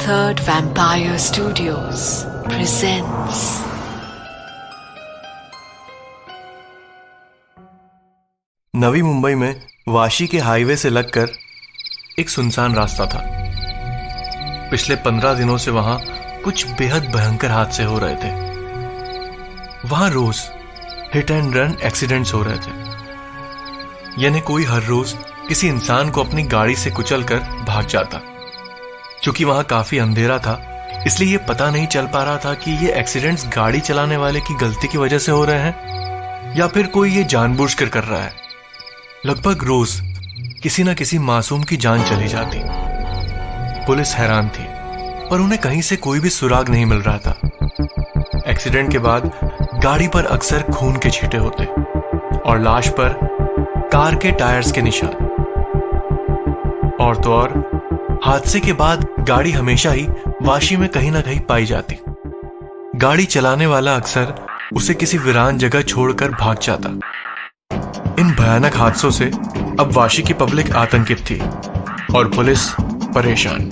Third Vampire Studios presents Navi Mumbai में वाशी के highway से लगकर एक सुनसान रास्ता था। पिछले 15 दिनों से वहां कुछ बेहद भयंकर हादसे हो रहे थे। वहां रोज हिट एंड रन एक्सीडेंट्स हो रहे थे। यानी कोई हर रोज किसी इंसान को अपनी गाड़ी से कुचलकर भाग जाता। क्योंकि वहां काफी अंधेरा था, इसलिए ये पता नहीं चल पा रहा था कि ये एक्सीडेंट्स गाड़ी चलाने वाले की गलती की वजह से हो रहे हैं या फिर कोई ये जानबूझकर कर रहा है। लगभग रोज किसी न किसी मासूम की जान चली जाती। पुलिस हैरान थी, पर उन्हें कहीं से कोई भी सुराग नहीं मिल रहा था। एक्सीडेंट के बाद गाड़ी पर अक्सर खून के छींटे होते और लाश पर कार के टायर्स के निशान। और तो और हादसे के बाद गाड़ी हमेशा ही वाशी में कहीं ना कहीं पाई जाती। गाड़ी चलाने वाला अक्सर उसे किसी वीरान जगह छोड़कर भाग जाता। इन भयानक हादसों से अब वाशी की पब्लिक आतंकित थी और पुलिस परेशान।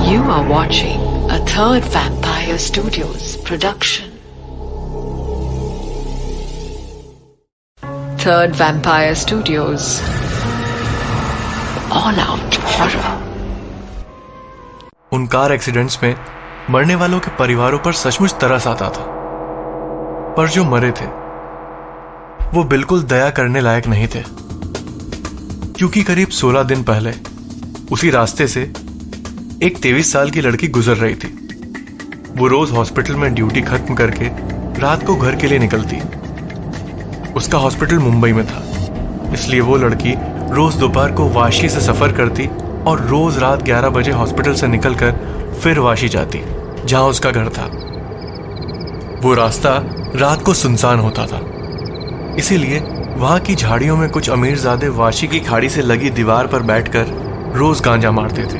You are watching a Third Vampire Studios production. Third Vampire Studios All Out Horror. उन कार एक्सीडेंट्स में मरने वालों के परिवारों पर सचमुच तरस आता था, पर जो मरे थे वो बिल्कुल दया करने लायक नहीं थे। क्योंकि करीब 16 दिन पहले उसी रास्ते से एक 23 साल की लड़की गुजर रही थी। वो रोज हॉस्पिटल में ड्यूटी खत्म करके रात को घर के लिए निकलती। उसका हॉस्पिटल मुंबई में था, इसलिए वो लड़की रोज दोपहर को वाशी से सफर करती और रोज रात 11 बजे हॉस्पिटल से निकलकर फिर वाशी जाती, जहां उसका घर था। वो रास्ता रात को सुनसान होता था, इसीलिए वहां की झाड़ियों में कुछ अमीरजादे वाशी की खाड़ी से लगी दीवार पर बैठकर रोज गांजा मारते थे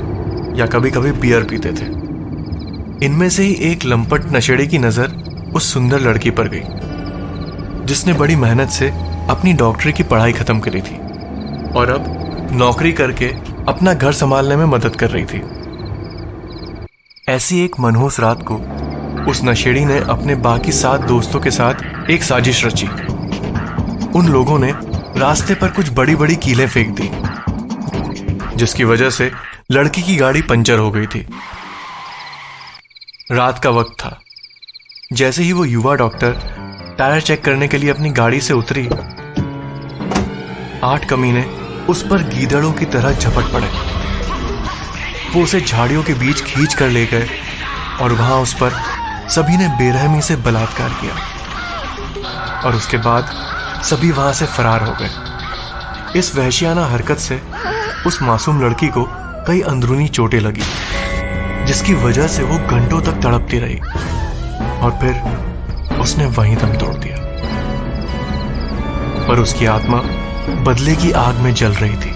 या कभी कभी बियर पीते थे। इनमें से ही एक लंपट नशेड़ी की नजर उस सुंदर लड़की पर गई, जिसने बड़ी मेहनत से अपनी डॉक्टरी की पढ़ाई खत्म करी थी और अब नौकरी करके अपना घर संभालने में मदद कर रही थी। ऐसी एक मनहूस रात को उस नशेड़ी ने अपने बाकी 7 दोस्तों के साथ एक साजिश रची। उन लोगों ने रास्ते पर कुछ बड़ी बड़ी कीलें फेंक दी, जिसकी वजह से लड़की की गाड़ी पंचर हो गई थी। रात का वक्त था। जैसे ही वो युवा डॉक्टर टायर चेक करने के लिए अपनी गाड़ी से उतरी, 8 कमीने उस पर गीदड़ों की तरह झपट पड़े। वो उसे झाड़ियों के बीच खींच कर ले गए और वहां उस पर सभी ने बेरहमी से बलात्कार किया और उसके बाद सभी वहां से फरार हो गए। इस वहशियाना हरकत से उस मासूम लड़की को कई अंदरूनी चोटें लगी, जिसकी वजह से वो घंटों तक तड़पती रही और फिर उसने वहीं दम तोड़ दिया। पर उसकी आत्मा बदले की आग में जल रही थी।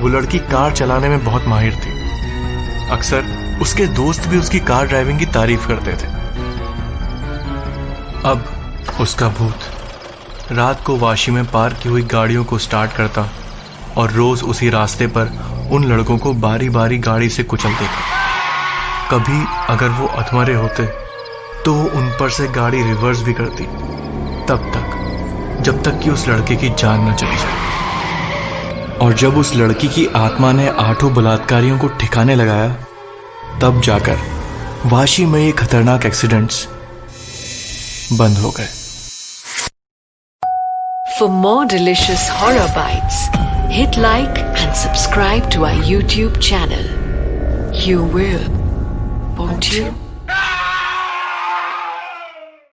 वो लड़की कार चलाने में बहुत माहिर थी। अक्सर उसके दोस्त भी उसकी कार ड्राइविंग की तारीफ करते थे। अब उसका भूत रात को वाशी में पार्क की हुई गाड़ियों को स्टार्ट करता और रोज उसी रास्ते पर उन लड़कों को बारी बारी गाड़ी से कुचल देता। कभी अगर वो अधमरे होते तो वो उन पर से गाड़ी रिवर्स भी करती, तब तक जब तक कि उस लड़के की जान न चली जाए। और जब उस लड़की की आत्मा ने 8 बलात्कारियों को ठिकाने लगाया, तब जाकर वाशी में ये खतरनाक एक्सीडेंट्स बंद हो गए। For more delicious horror bites, hit like and subscribe to our YouTube channel. You will, won't you?